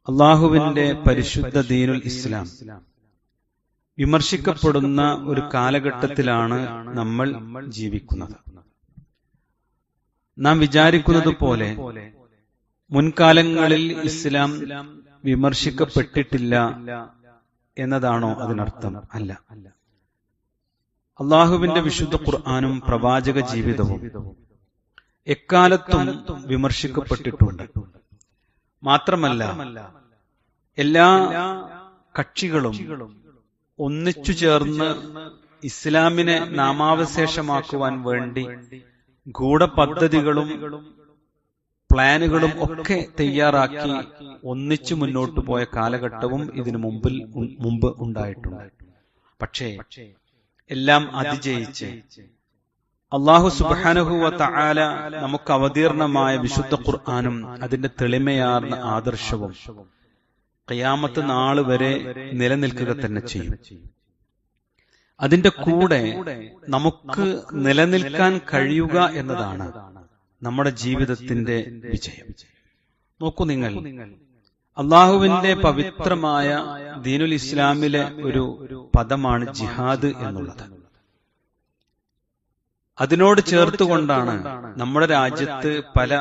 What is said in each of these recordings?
അള്ളാഹുവിന്റെ പരിശുദ്ധ ദീനുൽ ഇസ്ലാം വിമർശിക്കപ്പെടുന്ന ഒരു കാലഘട്ടത്തിലാണ് നമ്മൾ ജീവിക്കുന്നത്. നാം വിചാരിക്കുന്നത് പോലെ മുൻകാലങ്ങളിൽ ഇസ്ലാം വിമർശിക്കപ്പെട്ടിട്ടില്ല എന്നതാണോ അതിനർത്ഥം? അല്ല. അള്ളാഹുവിന്റെ വിശുദ്ധ ഖുർആനും പ്രവാചക ജീവിതവും എക്കാലത്തും വിമർശിക്കപ്പെട്ടിട്ടുണ്ട്. മാത്രമല്ല, എല്ലാ കക്ഷികളും ഒന്നിച്ചു ചേർന്ന് ഇസ്ലാമിനെ നാമാവശേഷമാക്കുവാൻ വേണ്ടി ഗൂഢപദ്ധതികളും പ്ലാനുകളും ഒക്കെ തയ്യാറാക്കി ഒന്നിച്ചു മുന്നോട്ടു പോയ കാലഘട്ടവും ഇതിനു മുമ്പ് ഉണ്ടായിട്ടുണ്ട്. പക്ഷേ എല്ലാം അതിജയിച്ച് അല്ലാഹു സുബ്ഹാനഹു വ തആല നമുക്ക് അവതീർണമായ വിശുദ്ധ ഖുർആനും അതിന്റെ തെളിമയാർന്ന ആദർശവും ഖിയാമത്ത് നാൾ വരെ നിലനിൽക്കുക തന്നെ ചെയ്യും. അതിന്റെ കൂടെ നമുക്ക് നിലനിൽക്കാൻ കഴിയുക എന്നതാണ് നമ്മുടെ ജീവിതത്തിന്റെ വിജയം. നോക്കൂ, നിങ്ങൾ അള്ളാഹുവിന്റെ പവിത്രമായ ദീനുൽ ഇസ്ലാമിലെ ഒരു പദമാണ് ജിഹാദ് എന്നുള്ളത്. അതിനോട് ചേർത്തുകൊണ്ടാണ് നമ്മുടെ രാജ്യത്ത് പല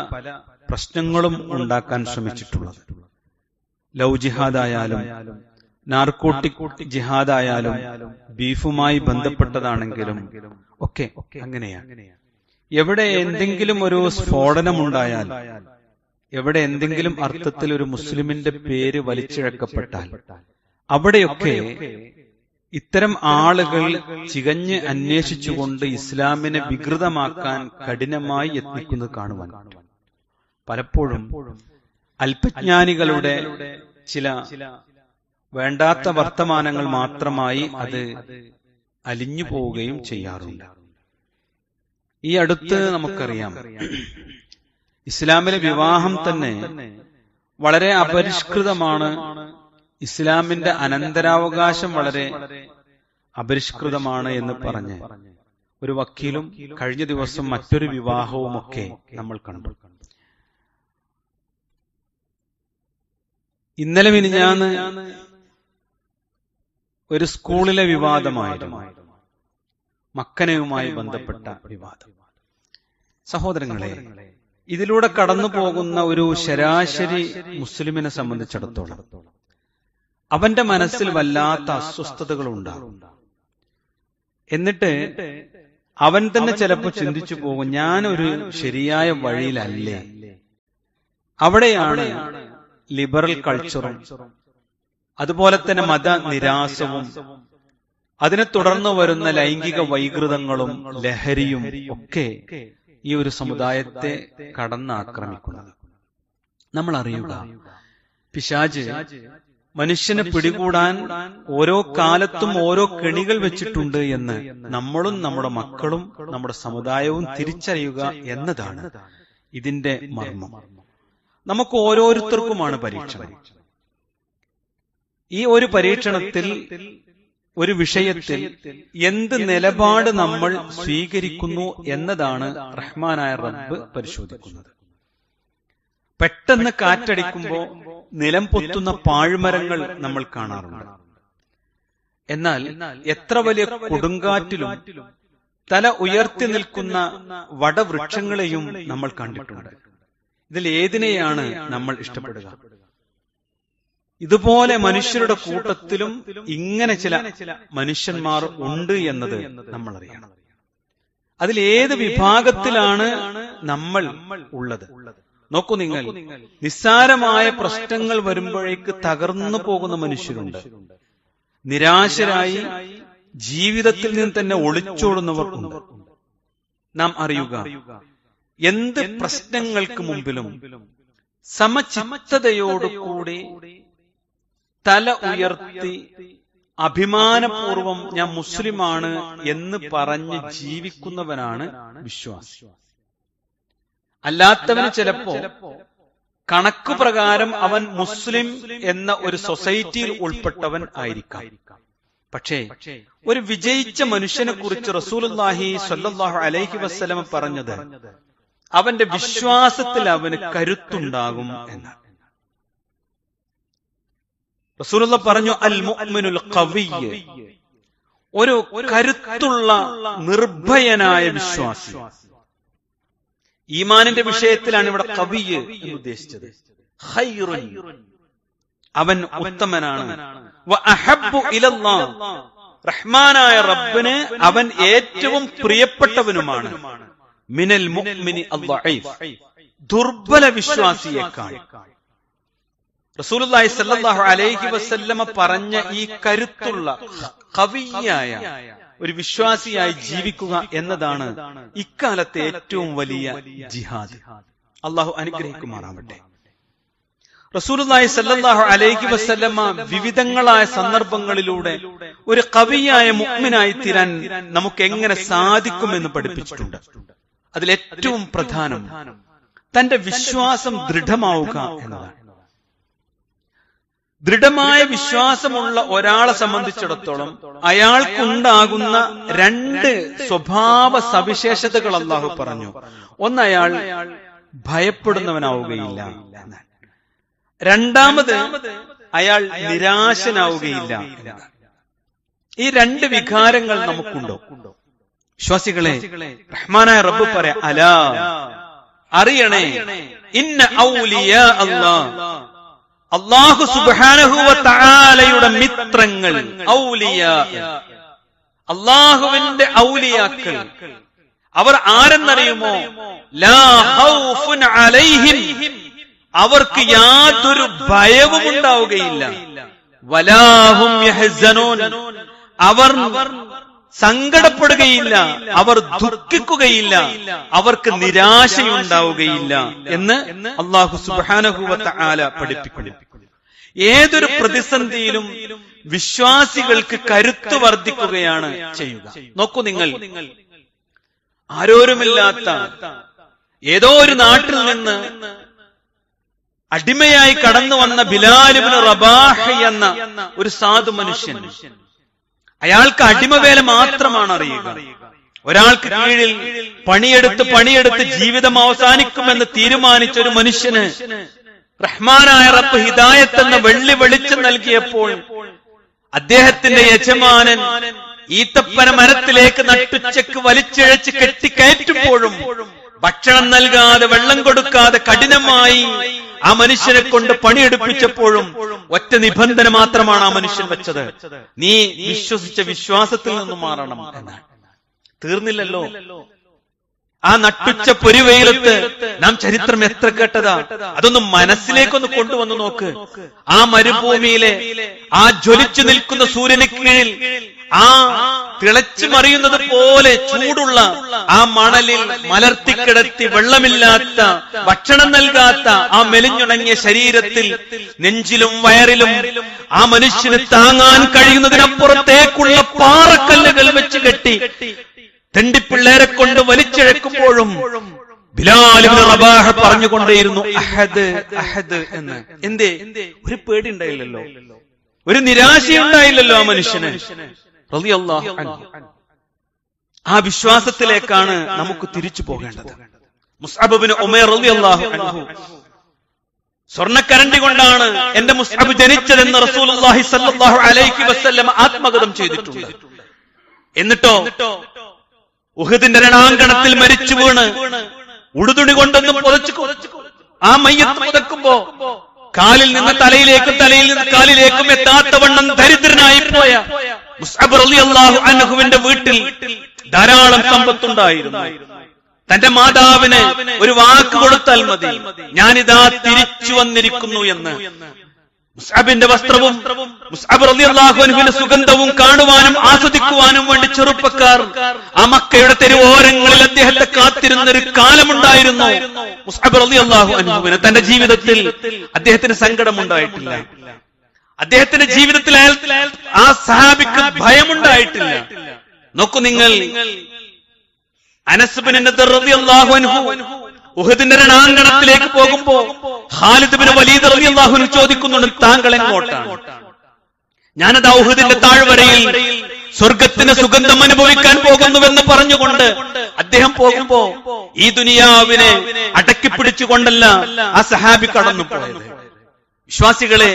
പ്രശ്നങ്ങളും ഉണ്ടാക്കാൻ ശ്രമിച്ചിട്ടുള്ളത്. ലവ് ജിഹാദായാലും നാർക്കോട്ടിക് ജിഹാദായാലും ബീഫുമായി ബന്ധപ്പെട്ടതാണെങ്കിലും ഒക്കെ അങ്ങനെയാണ്. എവിടെ എന്തെങ്കിലും ഒരു സ്ഫോടനമുണ്ടായാൽ, എവിടെ എന്തെങ്കിലും അർത്ഥത്തിൽ ഒരു മുസ്ലിമിന്റെ പേര് വലിച്ചിഴക്കപ്പെട്ടാൽ, അവിടെയൊക്കെ ഇത്തരം ആളുകൾ ചികഞ്ഞ് അന്വേഷിച്ചുകൊണ്ട് ഇസ്ലാമിനെ വികൃതമാക്കാൻ കഠിനമായി യത്നിക്കുന്നത് കാണുവാൻ പറ്റും. പലപ്പോഴും അല്പജ്ഞാനികളുടെ ചില വേണ്ടാത്ത വർത്തമാനങ്ങൾ മാത്രമായി അത് അലിഞ്ഞു പോവുകയും ചെയ്യാറുണ്ട്. ഈ അടുത്ത് നമുക്കറിയാം, ഇസ്ലാമിലെ വിവാഹം തന്നെ വളരെ അപരിഷ്കൃതമാണ്, ഇസ്ലാമിന്റെ അനന്തരാവകാശം വളരെ അപരിഷ്കൃതമാണ് എന്ന് പറഞ്ഞ് ഒരു വക്കീലും കഴിഞ്ഞ ദിവസം മറ്റൊരു വിവാഹവുമൊക്കെ നമ്മൾ കണ്ടു. ഇന്നലെ മിനിഞ്ഞാന്ന് ഒരു സ്കൂളിലെ വിവാദമായിരുന്നു, മക്കനയുമായി ബന്ധപ്പെട്ട വിവാദം. സഹോദരങ്ങളെ, ഇതിലൂടെ കടന്നു പോകുന്ന ഒരു ശരാശരി മുസ്ലിമിനെ സംബന്ധിച്ചിടത്തോളം അവന്റെ മനസ്സിൽ വല്ലാത്ത അസ്വസ്ഥതകൾ ഉണ്ടാകും. എന്നിട്ട് അവൻ തന്നെ ചിലപ്പോൾ ചിന്തിച്ചു പോകും, ഞാനൊരു ശരിയായ വഴിയിലല്ലേ. അവിടെയാണ് ലിബറൽ കൾച്ചറും അതുപോലെ തന്നെ മതനിരാസവും അതിനെ തുടർന്ന് വരുന്ന ലൈംഗിക വൈകൃതങ്ങളും ലഹരിയും ഒക്കെ ഈ ഒരു സമുദായത്തെ കടന്നാക്രമിക്കുന്നത്. നമ്മൾ അറിയുക, പിശാച് മനുഷ്യനെ പിടികൂടാൻ ഓരോ കാലത്തും ഓരോ കെണികൾ വെച്ചിട്ടുണ്ട് എന്ന് നമ്മളും നമ്മുടെ മക്കളും നമ്മുടെ സമുദായവും തിരിച്ചറിയുക എന്നതാണ് ഇതിന്റെ മർമ്മം. നമുക്ക് ഓരോരുത്തർക്കുമാണ് പരീക്ഷണം. ഈ ഒരു പരീക്ഷണത്തിൽ, ഒരു വിഷയത്തിൽ എന്ത് നിലപാട് നമ്മൾ സ്വീകരിക്കുന്നു എന്നതാണ് റഹ്മാനായ റബ്ബ് പരിശോധിക്കുന്നത്. പെട്ടെന്ന് കാറ്റടിക്കുമ്പോൾ നിലം പൊത്തുന്ന പാഴ്മരങ്ങൾ നമ്മൾ കാണാറുണ്ട്. എന്നാൽ എത്ര വലിയ കൊടുങ്കാറ്റിലും തല ഉയർത്തി നിൽക്കുന്ന വടവൃക്ഷങ്ങളെയും നമ്മൾ കണ്ടിട്ടുണ്ട്. ഇതിൽ ഏതിനെയാണ് നമ്മൾ ഇഷ്ടപ്പെടുക? ഇതുപോലെ മനുഷ്യരുടെ കൂട്ടത്തിലും ഇങ്ങനെ ചില മനുഷ്യന്മാർ ഉണ്ട് എന്നത് നമ്മൾ അറിയണം. അതിൽ ഏത് വിഭാഗത്തിലാണ് നമ്മൾ ഉള്ളത്? നോക്കൂ, നിങ്ങൾ നിസ്സാരമായ പ്രശ്നങ്ങൾ വരുമ്പോഴേക്ക് തകർന്നു പോകുന്ന മനുഷ്യരുണ്ട്. നിരാശരായി ജീവിതത്തിൽ നിന്ന് തന്നെ ഒളിച്ചോടുന്നവർ ഉണ്ട്. നാം അറിയുക, എന്ത് പ്രശ്നങ്ങൾക്ക് മുമ്പിലും സമചിത്തതയോടുകൂടി തല ഉയർത്തി അഭിമാനപൂർവം ഞാൻ മുസ്ലിമാണ് എന്ന് പറഞ്ഞ് ജീവിക്കുന്നവനാണ് വിശ്വാസി. അല്ലാത്തവന് ചിലപ്പോ കണക്ക് പ്രകാരം അവൻ മുസ്ലിം എന്ന ഒരു സൊസൈറ്റിയിൽ ഉൾപ്പെട്ടവൻ ആയിരിക്കാം. പക്ഷേ ഒരു വിജയിച്ച മനുഷ്യനെ കുറിച്ച് റസൂലുള്ളാഹി സ്വല്ലല്ലാഹു അലൈഹി വസല്ലം പറഞ്ഞത് അവന്റെ വിശ്വാസത്തിൽ അവന് കരുത്തുണ്ടാകും എന്നാണ്. റസൂലുള്ളാഹി പറഞ്ഞു അൽ മുഅ്മിനുൽ ഖവിയ്യ്, ഒരു കരുത്തുള്ള നിർഭയനായ വിശ്വാസി. ഈമാനിന്റെ വിഷയത്തിലാണ് ഇവിടെ ഖവിയ്യ് എന്ന് ഉദ്ദേശിച്ചത്. ഖൈറുൻ, അവൻ ഉത്തമനാണ്. വ അഹബ്ബു ഇലല്ലാഹ്, റഹ്മാനായ റബ്ബിന് അവൻ ഏറ്റവും പ്രിയപ്പെട്ടവനുമാണ്. മിനൽ മുഅ്മിനി അദ്ദഈഫ്, ദുർബല വിശ്വാസിയേക്കാൾ. റസൂലുള്ളാഹി സ്വല്ലല്ലാഹു അലൈഹി വസല്ലമ പറഞ്ഞ ഈ കരുത്തുള്ള ഖവിയ്യായ ഒരു വിശ്വാസിയായി ജീവിക്കുക എന്നതാണ് ഇക്കാലത്തെ ഏറ്റവും വലിയ ജിഹാദ്. അള്ളാഹു അനുഗ്രഹിക്കുമാറാവട്ടെ. റസൂലുള്ളാഹി സ്വല്ലല്ലാഹു അലൈഹി വസല്ലമ വിവിധങ്ങളായ സന്ദർഭങ്ങളിലൂടെ ഒരു ഖവിയായ മുഅ്മിനായി തീരാൻ നമുക്ക് എങ്ങനെ സാധിക്കുമെന്ന് പഠിപ്പിച്ചിട്ടുണ്ട്. അതിലേറ്റവും പ്രധാനം തന്റെ വിശ്വാസം ദൃഢമാവുക എന്നതാണ്. ദൃഢമായ വിശ്വാസമുള്ള ഒരാളെ സംബന്ധിച്ചിടത്തോളം അയാൾക്കുണ്ടാകുന്ന രണ്ട് സ്വഭാവ സവിശേഷതകൾ അല്ലാഹു പറഞ്ഞു. ഒന്ന്, അയാൾ ഭയപ്പെടുന്നവനാവുകയില്ല എന്നാണ്. രണ്ടാമത്, അയാൾ നിരാശനാവുകയില്ല എന്നതാണ്. ഈ രണ്ട് വികാരങ്ങൾ നമുക്കുണ്ടോ വിശ്വാസികളെ? റഹ്മാനായ റബ്ബ് പറയാ, അലാ, അറിയണേ, ഇന്ന ഔലിയാ അല്ലാഹ്, അല്ലാഹു സുബ്ഹാനഹു വ തആലയുടെ മിത്രങ്ങൾ, ഔലിയാ, അല്ലാഹുവിന്റെ ഔലിയാക്കൾ, അവർ ആരെന്നറിയുമോ? ലാ ഖൗഫുൻ അലൈഹിം, അവർക്ക് യാതൊരു ഭയവും ഉണ്ടാവുകയില്ല. വലാഹും യഹ്സനൂൻ, അവർ സങ്കടപ്പെടുകയില്ല, അവർ ദുഃഖിക്കുകയില്ല, അവർക്ക് നിരാശയുണ്ടാവുകയില്ല എന്ന് അല്ലാഹു സുബ്ഹാനഹു വ തആല പഠിപ്പിക്കുന്നു. ഏതൊരു പ്രതിസന്ധിയിലും വിശ്വാസികൾക്ക് കരുത്ത് വർദ്ധിക്കുകയാണ് ചെയ്യുക. നോക്കൂ, നിങ്ങൾ ആരോരുമില്ലാത്ത ഏതോ ഒരു നാട്ടിൽ നിന്ന് അടിമയായി കടന്നു വന്ന ബിലാൽ ഇബ്നു റബാഹ് എന്ന ഒരു സാധു മനുഷ്യൻ, അയാൾക്ക് അടിമവേല മാത്രമാണ് അറിയുക. ഒരാൾക്ക് കീഴിൽ പണിയെടുത്ത് ജീവിതം അവസാനിക്കുമെന്ന് തീരുമാനിച്ച ഒരു മനുഷ്യന് റഹ്മാനായ റബ്ബ് ഹിദായത്ത് എന്ന വെള്ളി വെളിച്ചം നൽകിയപ്പോൾ അദ്ദേഹത്തിന്റെ യജമാനൻ ഈത്തപ്പന മരത്തിലേക്ക് നട്ടുച്ചക്ക് വലിച്ചിഴച്ച് കെട്ടിക്കയറ്റുമ്പോഴും ഭക്ഷണം നൽകാതെ വെള്ളം കൊടുക്കാതെ കഠിനമായി ആ മനുഷ്യനെ കൊണ്ട് പണിയെടുപ്പിച്ചപ്പോഴും ഒറ്റ നിബന്ധന മാത്രമാണ് ആ മനുഷ്യൻ വെച്ചത്: നീ വിശ്വസിച്ച വിശ്വാസത്തിൽ നിന്നും മാറണം എന്നാണ്. തീർന്നില്ലല്ലോ. ആ നട്ടുച്ച പൊരിവെയിലത്ത് നാം ചരിത്രം എത്ര കേട്ടതാ. അതൊന്നും മനസ്സിലേക്കൊന്ന് കൊണ്ടുവന്ന് നോക്ക്. ആ മരുഭൂമിയിലെ ആ ജ്വലിച്ചു നിൽക്കുന്ന സൂര്യന് കീഴിൽ ആ തിളച്ചു മറിയുന്നത് പോലെ ചൂടുള്ള ആ മണലിൽ മലർത്തിക്കിടത്തി വെള്ളമില്ലാത്ത, ഭക്ഷണം നൽകാത്ത ആ മെലിഞ്ഞുണങ്ങിയ ശരീരത്തിൽ നെഞ്ചിലും വയറിലും ആ മനുഷ്യന് താങ്ങാൻ കഴിയുന്നതിനപ്പുറത്തേക്കുള്ള പാറക്കല്ലുകൾ വെച്ച് കെട്ടി തെണ്ടിപ്പിള്ളേരെ കൊണ്ട് വലിച്ചിഴക്കുമ്പോഴും ബിലാൽ ഇബ്നു റബാഹ് പറഞ്ഞുകൊണ്ടേയിരുന്നു അഹദ് അഹദ് എന്ന്. എന്തേ? ഒരു പേടി ഉണ്ടായില്ലല്ലോ, ഒരു നിരാശയുണ്ടായില്ലല്ലോ ആ മനുഷ്യന്. റളിയല്ലാഹു അൻഹു. ആ വിശ്വാസത്തിലേക്കാണ് നമുക്ക് തിരിച്ചു പോകേണ്ടത്. മുസ്അബ് ഇബ്നു ഉമൈർ റളിയല്ലാഹു അൻഹു സ്വർണ്ണക്കരണ്ടി കൊണ്ടാണ് എന്റെ മുസ്അബ് ജനിച്ചതെന്ന് റസൂലുള്ളാഹി സ്വല്ലല്ലാഹു അലൈഹി വസല്ലം ആത്മഗതം ചെയ്തിട്ടുണ്ട്. എന്നിട്ടോ ഉഹദിന്റെ രണാങ്കണത്തിൽ മരിച്ചു വീണ് ഉടുതുണി കൊണ്ടൊന്നും പുതച്ചു ആ മയ്യത്ത് പുതക്കുമ്പോ കാലിൽ നിന്ന് തലയിലേക്കും തലയിൽ നിന്ന് കാലിലേക്കും എത്താത്തവണ്ണം ദരിദ്രനായി പോയ മുസ്അബ് റളിയല്ലാഹു അൻഹുവിന്റെ വീട്ടിൽ ധാരാളം സമ്പത്തുണ്ടായിരുന്നു. തന്റെ മാതാവിന് ഒരു വാക്ക് കൊടുത്താൽ മതി, ഞാനിതാ തിരിച്ചു വന്നിരിക്കുന്നു എന്ന്. മുസ്അബിന്റെ വസ്ത്രവും മുസ്അബ് റളിയല്ലാഹു അൻഹുവിന്റെ സുഗന്ധവും കാണുവാനും ആസ്വദിക്കുവാനും വേണ്ടി ചെറുപ്പക്കാർ ആ മക്കയുടെ തെരുവോരങ്ങളിൽ അദ്ദേഹത്തെ കാത്തിരുന്ന ഒരു കാലമുണ്ടായിരുന്നു. മുസ്അബ് റളിയല്ലാഹു അൻഹുവിന് തന്റെ ജീവിതത്തിൽ അദ്ദേഹത്തിന് സങ്കടമുണ്ടായിട്ടില്ല. അദ്ദേഹത്തിന്റെ ജീവിതത്തിൽ ആ സഹാബിക്ക് ഭയമുണ്ടായിട്ടില്ല. നോക്കൂ നിങ്ങൾ, അനസ് ബിൻ നദർ റളിയല്ലാഹു അൻഹു ഉഹദിന്റെ രണാങ്കണത്തിലേക്ക് പോകുമ്പോ ഖാലിദ് ബിൻ വലീദ് റളിയല്ലാഹു അൻഹു ചോദിക്കുന്നുണ്ട്, താങ്കൾ എങ്ങോട്ടാണ്? ഞാനത് ഉഹദിന്റെ താഴ്വരയിൽ സ്വർഗത്തിന് സുഗന്ധം അനുഭവിക്കാൻ പോകുന്നുവെന്ന് പറഞ്ഞുകൊണ്ട് അദ്ദേഹം പോകുമ്പോ ഈ ദുനിയാവിനെ അടക്കി പിടിച്ചുകൊണ്ടല്ല ആ സഹാബി കടന്നു പോയത്. വിശ്വാസികളെ,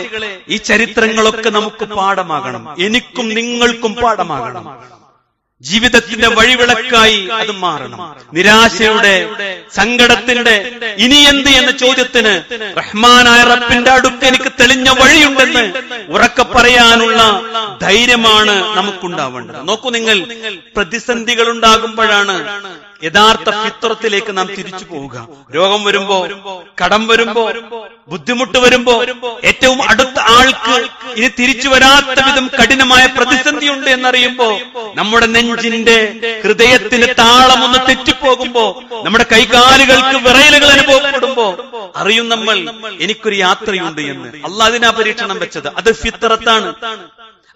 ഈ ചരിത്രങ്ങളൊക്കെ നമുക്ക് പാഠമാകണം. എനിക്കും നിങ്ങൾക്കും പാഠമാകണം. ജീവിതത്തിന്റെ വഴിവിളക്കായി അത് മാറണം. നിരാശയുടെ, സങ്കടത്തിന്റെ ഇനി എന്ത് എന്ന ചോദ്യത്തിന് റഹ്മാനായ റബ്ബിന്റെ അടുക്ക് എനിക്ക് തെളിഞ്ഞ വഴിയുണ്ടെന്ന് ഉറക്കെ പറയാനുള്ള ധൈര്യമാണ് നമുക്കുണ്ടാവേണ്ടത്. നോക്കൂ നിങ്ങൾ, പ്രതിസന്ധികൾ ഉണ്ടാകുമ്പോഴാണ് യഥാർത്ഥ ഫിത്രത്തിലേക്ക് നാം തിരിച്ചു പോവുക. രോഗം വരുമ്പോ, കടം വരുമ്പോ, ബുദ്ധിമുട്ട് വരുമ്പോ, ഏറ്റവും അടുത്ത ആൾക്ക് ഇനി തിരിച്ചു വരാത്ത വിധം കഠിനമായ പ്രതിസന്ധിയുണ്ട് എന്നറിയുമ്പോ, നമ്മുടെ നെഞ്ചിന്റെ ഹൃദയത്തിന്റെ താളമൊന്ന് തെറ്റിപ്പോകുമ്പോ, നമ്മുടെ കൈകാലുകൾക്ക് വിറയലുകൾ അനുഭവപ്പെടുമ്പോ അറിയും നമ്മൾ എനിക്കൊരു യാത്രയുണ്ട് എന്ന്. അല്ലാഹ് അതിനാ പരീക്ഷണം വെച്ചത്. അത് ഫിത്രത്താണ്.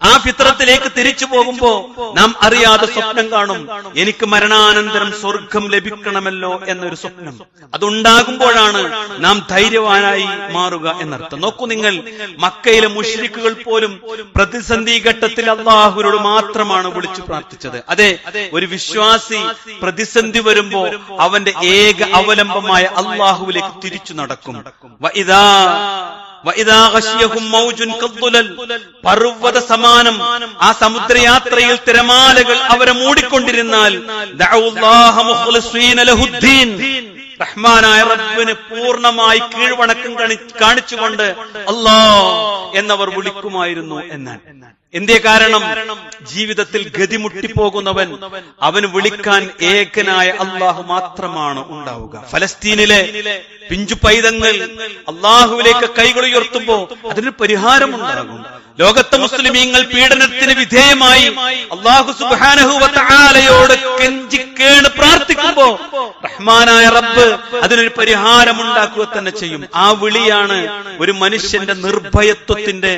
ആ ഫിത്രത്തിലേക്ക് തിരിച്ചു പോകുമ്പോ നാം അറിയാതെ സ്വപ്നം കാണും, എനിക്ക് മരണാനന്തരം സ്വർഗം ലഭിക്കണമല്ലോ എന്നൊരു സ്വപ്നം. അതുണ്ടാകുമ്പോഴാണ് നാം ധൈര്യവാനായി മാറുക എന്നർത്ഥം. നോക്കൂ നിങ്ങൾ, മക്കയിലെ മുശ്രിക്കുകൾ പോലും പ്രതിസന്ധി ഘട്ടത്തിൽ അല്ലാഹുവിനോട് മാത്രമാണ് വിളിച്ചു പ്രാർത്ഥിച്ചത്. അതെ, ഒരു വിശ്വാസി പ്രതിസന്ധി വരുമ്പോ അവന്റെ ഏക അവലംബമായ അല്ലാഹുവിലേക്ക് തിരിച്ചു നടക്കും. പർവ്വത സമാനം ആ സമുദ്രയാത്രയിൽ തിരമാലകൾ അവരെ മൂടിക്കൊണ്ടിരുന്നാൽ റഹ്മാനായ റബ്ബിന് പൂർണ്ണമായി കീഴ്വണക്കം കാണിച്ചുകൊണ്ട് അല്ലാഹ് എന്നവർ വിളിക്കുമായിരുന്നു എന്നാണ്. എന്തേ കാരണം? ജീവിതത്തിൽ ഗതിമുട്ടിപ്പോകുന്നവൻ അവന് വിളിക്കാൻ ഏകനായ അല്ലാഹു മാത്രമാണ് ഉണ്ടാവുക. ഫലസ്തീനിലെ പിഞ്ചു പൈതങ്ങൾ അല്ലാഹുവിലേക്ക് കൈകൾ ഉയർത്തുമ്പോ അതിന് പരിഹാരമുണ്ടാകും. ലോകത്തെ മുസ്ലിമീങ്ങൾ പീഡനത്തിന് വിധേയമായി അല്ലാഹു സുബ്ഹാനഹു വ തആലയോട് കെഞ്ചിക്കേണ് പ്രാർത്ഥിക്കുമ്പോ റഹ്മാനായ റബ്ബ് അതിനൊരു പരിഹാരമുണ്ടാക്കുക തന്നെ ചെയ്യും. ആ വിളിയാണ് ഒരു മനുഷ്യന്റെ നിർഭയത്വത്തിന്റെ,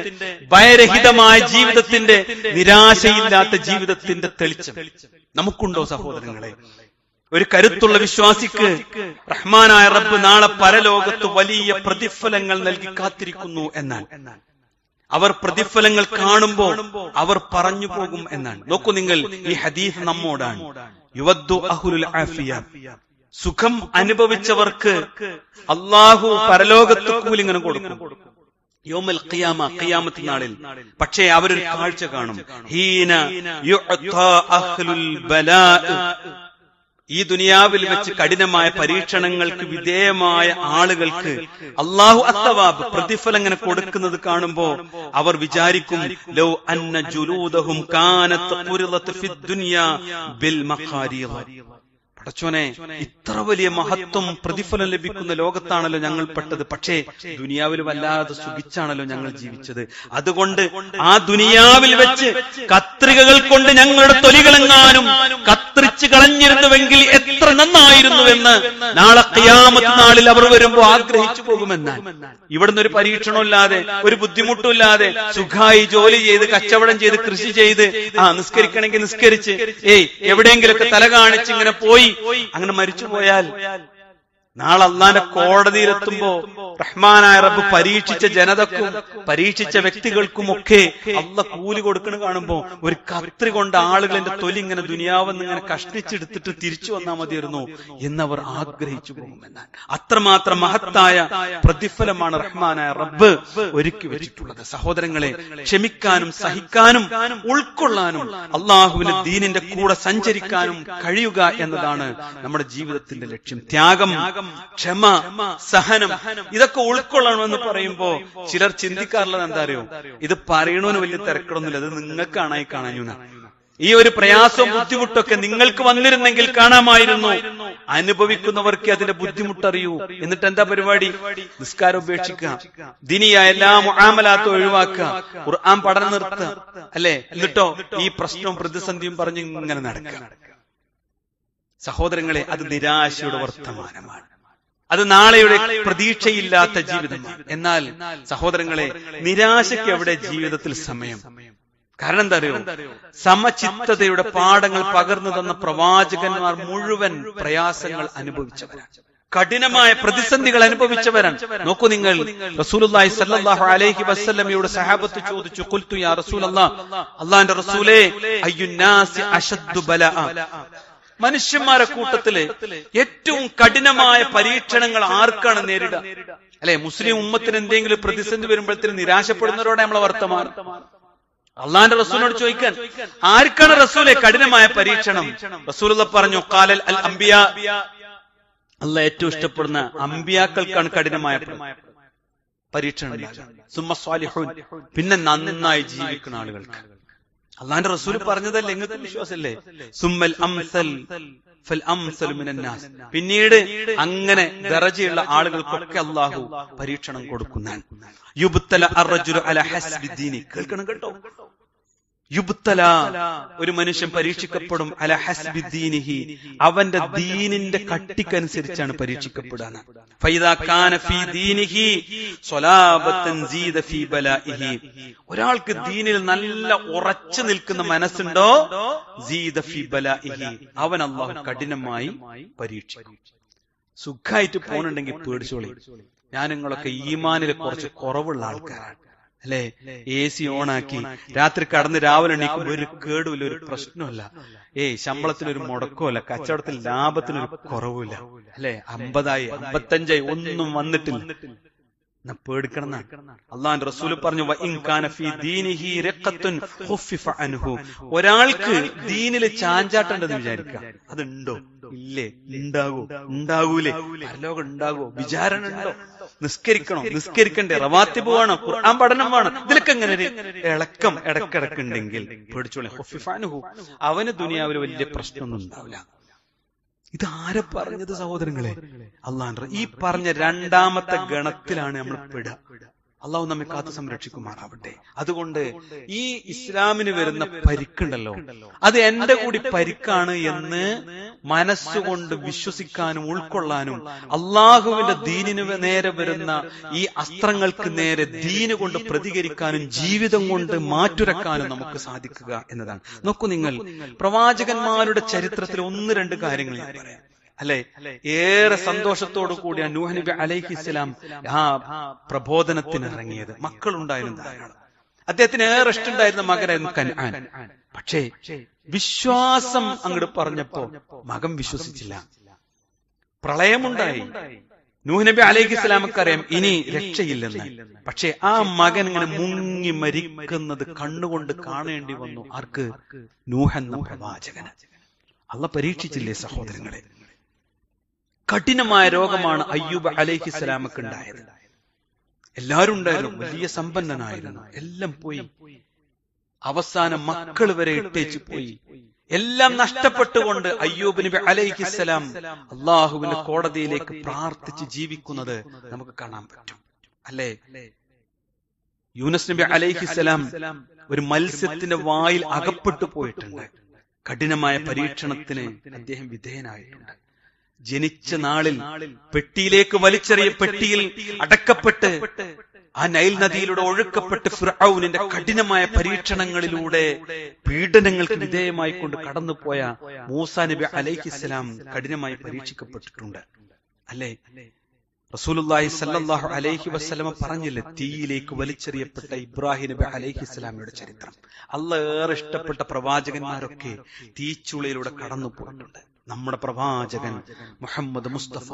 ഭയരഹിതമായ ജീവിതത്തിന്റെ, നിരാശയില്ലാത്ത ജീവിതത്തിന്റെ തെളിച്ചം. നമുക്കുണ്ടോ സഹോദരങ്ങളെ? ഒരു കരുത്തുള്ള വിശ്വാസിക്ക് റഹ്മാനായ റബ്ബ് നാളെ പരലോകത്ത് വലിയ പ്രതിഫലങ്ങൾ നൽകി കാത്തിരിക്കുന്നു എന്നാണ്. അവർ പ്രതിഫലങ്ങൾ കാണുമ്പോ അവർ പറഞ്ഞു പോകും എന്നാണ്. നോക്കൂ നിങ്ങൾ, ഈ ഹദീസ് നമ്മോടാണ്. യുവദ്ദു അഹ്ലുൽ ആഫിയ, സുഖം അനുഭവിച്ചവർക്ക് അല്ലാഹു പരലോകത്ത് കൂലിങ്ങനെ കൊടുക്കും യൗമൽ ഖിയാമ, ഖിയാമത്ത് നാളിൽ. പക്ഷേ അവരൊരു കാഴ്ച കാണും. ഹീന യുഅതാ അഹ്ലുൽ ബലാ, ഈ ദുനിയാവിൽ വെച്ച് കഠിനമായ പരീക്ഷണങ്ങൾക്ക് വിധേയമായ ആളുകൾക്ക് അല്ലാഹു അസ്സവാബ്, പ്രതിഫലം ഇങ്ങനെ കൊടുക്കുന്നത് കാണുമ്പോ അവർ വിചാരിക്കും, ലൗ അന്ന ജുലൂദഹും കാനത് ഖുരിളത് ഫിദ് ദുനിയാ ബിൽ മഖാരീർ. പടച്ചോനെ, ഇത്ര വലിയ മഹത്വം പ്രതിഫലം ലഭിക്കുന്ന ലോകത്താണല്ലോ ഞങ്ങൾ പെട്ടത്. പക്ഷേ ദുനിയാവിൽ വല്ലാതെ സുഖിച്ചാണല്ലോ ഞങ്ങൾ ജീവിച്ചത്. അതുകൊണ്ട് ആ ദുനിയാവിൽ വെച്ച് കത്രികകൾ കൊണ്ട് ഞങ്ങളുടെ തൊലികളെങ്ങാനും കത്രിച്ച് കളഞ്ഞിരുന്നുവെങ്കിൽ എത്ര നന്നായിരുന്നുവെന്ന് നാളെ ഖിയാമത്ത് നാളിൽ അവർ വരുമ്പോ ആഗ്രഹിച്ചു പോകുമെന്നാണ്. ഇവിടുന്ന് ഒരു പരീക്ഷണമില്ലാതെ, ഒരു ബുദ്ധിമുട്ടില്ലാതെ സുഖമായി ജോലി ചെയ്ത്, കച്ചവടം ചെയ്ത്, കൃഷി ചെയ്ത്, നിസ്കരിക്കണമെങ്കിൽ നിസ്കരിച്ച്, എവിടെയെങ്കിലൊക്കെ തല കാണിച്ച് ഇങ്ങനെ പോയി അങ്ങനെ മരിച്ചു പോയാൽ നാളെ അള്ളാന്റെ കോടതിയിലെത്തുമ്പോ റഹ്മാനായ റബ്ബ് പരീക്ഷിച്ച ജനതക്കും പരീക്ഷിച്ച വ്യക്തികൾക്കുമൊക്കെ അള്ളാഹ് കൂലി കൊടുക്കണ കാണുമ്പോ ഒരു കത്രി കൊണ്ട് ആളുകൾ എന്റെ തൊലി ഇങ്ങനെ ദുനിയാവെന്ന് ഇങ്ങനെ കഷ്ണിച്ചെടുത്തിട്ട് തിരിച്ചു വന്നാൽ മതിയായിരുന്നു എന്നവർ ആഗ്രഹിച്ചു പോകുമെന്നാണ്. അത്രമാത്രം മഹത്തായ പ്രതിഫലമാണ് റഹ്മാനായ റബ്ബ് ഒരുക്കി വെച്ചിട്ടുള്ളത്. സഹോദരങ്ങളെ, ക്ഷമിക്കാനും സഹിക്കാനും ഉൾക്കൊള്ളാനും അള്ളാഹുവിന്റെ ദീനിന്റെ കൂടെ സഞ്ചരിക്കാനും കഴിയുക എന്നതാണ് നമ്മുടെ ജീവിതത്തിന്റെ ലക്ഷ്യം. ത്യാഗം, ക്ഷമ, സഹനം, ഇതൊക്കെ ഉൾക്കൊള്ളണമെന്ന് പറയുമ്പോ ചിലർ ചിന്തിക്കാറുള്ളത് എന്താ അറിയോ? ഇത് പറയണോന്ന് വലിയ തിരക്കടൊന്നുമില്ല, അത് നിങ്ങൾക്കാണായി കാണാൻ. ഈ ഒരു പ്രയാസവും ബുദ്ധിമുട്ടൊക്കെ നിങ്ങൾക്ക് വന്നിരുന്നെങ്കിൽ കാണാമായിരുന്നു. അനുഭവിക്കുന്നവർക്ക് അതിന്റെ ബുദ്ധിമുട്ടറിയൂ. എന്നിട്ട് എന്താ പരിപാടി? നിസ്കാരം ഉപേക്ഷിക്കുക, ദീനിയായ എല്ലാ മുആമലാത്തും ഒഴിവാക്കുക, ഖുർആൻ പഠനം നിർത്തുക, അല്ലെ? എന്നിട്ടോ ഈ പ്രശ്നവും പ്രതിസന്ധിയും പറഞ്ഞ് ഇങ്ങനെ നടക്കുക. സഹോദരങ്ങളെ, അത് നിരാശയുടെ വർത്തമാനമാണ്. അത് നാളെയുടെ പ്രതീക്ഷയില്ലാത്ത ജീവിതമാണ്. എന്നാൽ സഹോദരങ്ങളെ, നിരാശയ്ക്ക് എവിടെ ജീവിതത്തിൽ സമയം? കാരണം എന്താ അറിയോ? സമചിത്തതയുടെ പാഠങ്ങൾ പകർന്നു തന്ന പ്രവാചകന്മാർ മുഴുവൻ പ്രയാസങ്ങൾ അനുഭവിച്ചവരാണ്, കഠിനമായ പ്രതിസന്ധികൾ അനുഭവിച്ചവരാണ്. നോക്കൂ നിങ്ങൾ, റസൂലുള്ളാഹി സ്വല്ലല്ലാഹു അലൈഹി വസല്ലമയുടെ സഹാബത്ത് ചോദിച്ചു, ഖുൽതു യാ റസൂലല്ലാഹ്, അല്ലാഹുവിന്റെ റസൂലേ, അയ്യുന്നാസി അശദ്ദു ബലാഅ, മനുഷ്യന്മാരെ കൂട്ടത്തില് ഏറ്റവും കഠിനമായ പരീക്ഷണങ്ങൾ ആർക്കാണ് നേരിടുക? അല്ലെ, മുസ്ലിം ഉമ്മത്തിന് എന്തെങ്കിലും പ്രതിസന്ധി വരുമ്പോഴത്തേന് നിരാശപ്പെടുന്നവരോടെ നമ്മളെ വർത്തമാനം. അള്ളാന്റെ റസൂലിനോട് ചോദിക്കാൻ, ആർക്കാണ് റസൂലെ കഠിനമായ പരീക്ഷണം? റസൂലുള്ള പറഞ്ഞു, ഖാലൽ അൽ അംബിയാ, അള്ളാഹ് ഏറ്റവും ഇഷ്ടപ്പെടുന്ന അമ്പിയാക്കൾക്കാണ് കഠിനമായ പരീക്ഷണം. സുമ്മ സ്വാലിഹൂൻ, പിന്നെ നന്നായി ജീവിക്കുന്ന ആളുകൾക്ക്. അള്ളാന്റെ റസൂൽ പറഞ്ഞതല്ലേ, നിങ്ങൾക്ക് വിശ്വാസമല്ലേ? സുമ്മൽ അംസൽ ഫൽ അംസൽ മിനന്നാസ്, പിന്നീട് അങ്ങനെ ദറജയുള്ള ആളുകൾക്കൊക്കെ അള്ളാഹു പരീക്ഷണം കൊടുക്കുന്നതാണ്. യുബ്തല അർറജുലു അലാ ഹസ്ബി ദീനി, കേൾക്കണം കേട്ടോ. യുബ്തല, ഒരു മനുഷ്യൻ പരീക്ഷിക്കപ്പെടും, അല ഹസ്ബി ദീനിഹി, അവന്റെ ദീനിന്റെ കട്ടിക്കനുസരിച്ചാണ് പരീക്ഷിക്കപ്പെടാൻ. ഫൈദാ കാന ഫീ ദീനിഹി സ്വലാബത്തൻ സീദ ഫീ ബലാഇഹി, ഒരാൾക്ക് ദീനിൽ നല്ല ഉറച്ചു നിൽക്കുന്ന മനസ്സുണ്ടോ, സീദ ഫീ ബലാഇഹി, അവൻ അല്ലാഹു കഠിനമായി പരീക്ഷിക്കും. സുഖമായിട്ട് പോണുണ്ടെങ്കിൽ പേടിച്ചോളി. ഞാൻ നിങ്ങളൊക്കെ ഈമാനിൽ കുറച്ച് കുറവുള്ള ആൾക്കാരാണ്, അല്ലെ? AC ഓണാക്കി രാത്രി കടന്ന് രാവിലെ എണീക്കുമ്പോൾ ഒരു കേടുമില്ല, ഒരു പ്രശ്നമല്ല. ശമ്പളത്തിനൊരു മുടക്കമല്ല, കച്ചവടത്തിൽ ലാഭത്തിനൊരു കുറവില്ല, അല്ലെ? 50ആയി 55ആയി ഒന്നും വന്നിട്ടില്ല. പേടിക്കണം. അള്ളാഹുവിന്റെ റസൂൽ പറഞ്ഞു, ഒരാൾക്ക് ദീനിൽ ചാഞ്ചാട്ടുണ്ടെന്ന് വിചാരിക്കുക, അതുണ്ടോ? ഇല്ലേ? ഉണ്ടാകൂലേ? പരലോകം ഉണ്ടാകോ? വിചാരണ ഉണ്ടോ? നിസ്കരിക്കണോ? നിസ്കരിക്കണ്ടേ? റവാത്തിബ് വേണോ? ഖുർആൻ പഠനം വേണം? ഇതിലൊക്കെ ഇങ്ങനെ ഒരു ഇളക്കം ഇടക്കിടക്കുണ്ടെങ്കിൽ പേടിച്ചോളെ, അവന് ദുനിയാവിൽ വലിയ പ്രശ്നമൊന്നും ഉണ്ടാവില്ല. ഇതാരെ പറഞ്ഞത് സഹോദരങ്ങളെ? അള്ളാഹ്. ഈ പറഞ്ഞ രണ്ടാമത്തെ ഗണത്തിലാണ് നമ്മൾ പെടുക. അള്ളാഹു നമ്മെ കാത്തു സംരക്ഷിക്കുമാറാവട്ടെ. അതുകൊണ്ട് ഈ ഇസ്ലാമിന് വരുന്ന പരിക്കുണ്ടല്ലോ, അത് എന്റെ കൂടി പരിക്കാണ് എന്ന് മനസ്സുകൊണ്ട് വിശ്വസിക്കാനും ഉൾക്കൊള്ളാനും അള്ളാഹുവിന്റെ ദീനിന് നേരെ വരുന്ന ഈ അസ്ത്രങ്ങൾക്ക് നേരെ ദീന് കൊണ്ട് പ്രതികരിക്കാനും ജീവിതം കൊണ്ട് മാറ്റുരക്കാനും നമുക്ക് സാധിക്കുക എന്നതാണ്. നോക്കൂ നിങ്ങൾ, പ്രവാചകന്മാരുടെ ചരിത്രത്തിൽ 1-2 കാര്യങ്ങൾ ഞാൻ പറയാം, അല്ലെ? ഏറെ സന്തോഷത്തോടു കൂടിയ നൂഹ് നബി അലൈഹിസ്സലാം ആ പ്രബോധനത്തിന് ഇറങ്ങിയത്. മക്കളുണ്ടായിരുന്നു ധാരാളം. അദ്ദേഹത്തിന് ഏറെ ഇഷ്ടമുണ്ടായിരുന്ന മകനായിരുന്നു കൻആൻ. പക്ഷേ വിശ്വാസം അങ്ങോട്ട് പറഞ്ഞപ്പോ മകൻ വിശ്വസിച്ചില്ല. പ്രളയമുണ്ടായി. നൂഹ് നബി അലൈഹിസ്സലാമക്ക് അറിയാം ഇനി രക്ഷയില്ലെന്ന്. പക്ഷെ ആ മകൻ ഇങ്ങനെ മുങ്ങി മരിക്കുന്നത് കണ്ണുകൊണ്ട് കാണേണ്ടി വന്നു. ആർക്ക്? നൂഹ് എന്ന പ്രവാചകന്. അള്ളാഹ് പരീക്ഷിച്ചില്ലേ സഹോദരങ്ങളെ? കഠിനമായ രോഗമാണ് അയ്യൂബ് അലൈഹിസ്സലാമക്ക് ഉണ്ടായത്. എല്ലാവരും ഉണ്ടായിരുന്നു, വലിയ സമ്പന്നനായിരുന്നു, എല്ലാം പോയി. അവസാനം മക്കൾ വരെ ഇട്ടേച്ചു പോയി. എല്ലാം നഷ്ടപ്പെട്ടുകൊണ്ട് അയ്യൂബ് നബി അലൈഹിസ്സലാം അള്ളാഹുവിന്റെ കോടതിയിലേക്ക് പ്രാർത്ഥിച്ച് ജീവിക്കുന്നത് നമുക്ക് കാണാൻ പറ്റും, അല്ലേ? യൂനുസ് നബി അലൈഹിസ്സലാം ഒരു മത്സ്യത്തിന്റെ വായിൽ അകപ്പെട്ടു പോയിട്ടുണ്ട്. കഠിനമായ പരീക്ഷണത്തിന് അദ്ദേഹം വിധേയനായിട്ടുണ്ട്. ജനിച്ച നാളിൽ പെട്ടിയിലേക്ക് വലിച്ചെറിയ പെട്ടിയിൽ അടക്കപ്പെട്ട് ആ നൈൽ നദിയിലൂടെ ഒഴുക്കപ്പെട്ട് ഫിർഔനിന്റെ കഠിനമായ പരീക്ഷണങ്ങളിലൂടെ പീഡനങ്ങൾക്ക് വിധേയമായി കൊണ്ട് കടന്നുപോയ മൂസാ നബി അലൈഹിസ്സലാം കഠിനമായി പരീക്ഷിക്കപ്പെട്ടിട്ടുണ്ട്, അല്ലെ? റസൂലുള്ളാഹി സ്വല്ലല്ലാഹു അലൈഹി വസല്ലമ പറഞ്ഞില്ലേ, തീയിലേക്ക് വലിച്ചെറിയപ്പെട്ട ഇബ്രാഹിം നബി അലൈഹിസ്സലാമയുടെ ചരിത്രം. അല്ലാഹ് ഏറെ ഇഷ്ടപ്പെട്ട പ്രവാചകന്മാരൊക്കെ തീച്ചുളയിലൂടെ കടന്നു പോയിട്ടുണ്ട്. നമ്മുടെ പ്രവാചകൻ മുഹമ്മദ് മുസ്തഫ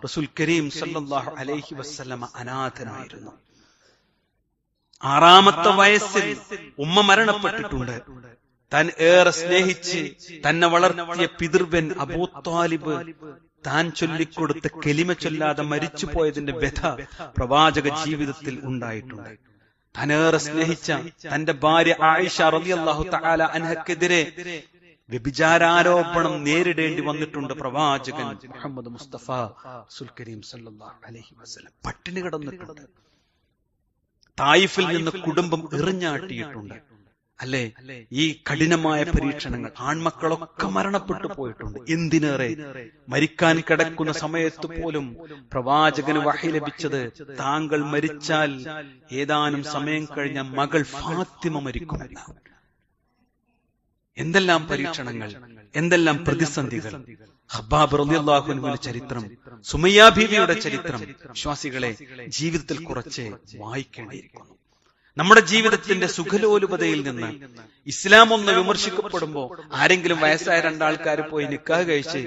റസൂൽ കരീം സല്ലല്ലാഹു അലൈഹി വസല്ലമ അനാഥനായിരുന്നു. 6-ാമത്തെ വയസ്സിൽ ഉമ്മ മരണപ്പെട്ടിട്ടുണ്ട്. താൻ ഏറെ സ്നേഹിച്ച് തന്നെ വളർത്തിയ പിതൃവൻ അബൂ ത്വാലിബ് താൻ ചൊല്ലിക്കൊടുത്ത കലിമ ചൊല്ലാതെ മരിച്ചുപോയതിന്റെ വ്യഥ പ്രവാചക ജീവിതത്തിൽ ഉണ്ടായിട്ടുണ്ട്. താനേറെ സ്നേഹിച്ച തന്റെ ഭാര്യ ആയിഷ റളിയല്ലാഹു തആല അൻഹക്കെതിരെ വ്യഭിചാരാരോപണം നേരിടേണ്ടി വന്നിട്ടുണ്ട് പ്രവാചകൻ മുഹമ്മദ് മുസ്തഫ റസൂൽ കരീം സല്ലല്ലാഹു അലൈഹി വസല്ലം. പട്ടിണി കിടന്നിട്ടുണ്ട്. തായിഫിൽ നിന്ന് കുടുംബം എറിഞ്ഞാട്ടിയിട്ടുണ്ട്, അല്ലെ? ഈ കഠിനമായ പരീക്ഷണങ്ങൾ ആൺമക്കളൊക്കെ മരണപ്പെട്ടു പോയിട്ടുണ്ട്. എന്തിനേറെ മരിക്കാൻ കിടക്കുന്ന സമയത്ത് പോലും പ്രവാചകന് വഹി ലഭിച്ചത്, താങ്കൾ മരിച്ചാൽ ഏതാനും സമയം കഴിഞ്ഞ മകൾ ഫാത്തിമ മരിക്കുമെന്ന്. എന്തെല്ലാം പരീക്ഷണങ്ങൾ, എന്തെല്ലാം പ്രതിസന്ധികൾ. ഖബ്ബാബ് റളിയല്ലാഹു അൻഹുവിന്റെ ചരിത്രം, സുമയ്യ ബീവിയുടെ ചരിത്രം വിശ്വാസികളെ ജീവിതത്തിൽ കുറച്ച് വായിക്കേണ്ടിയിരിക്കുന്നു. നമ്മുടെ ജീവിതത്തിന്റെ സുഖലോലുപതയിൽ നിന്ന് ഇസ്ലാം ഒന്ന് വിമർശിക്കപ്പെടുമ്പോ ആരെങ്കിലും വയസ്സായ രണ്ടാൾക്കാർ പോയി നിക്കാഹ് കഴിച്ച്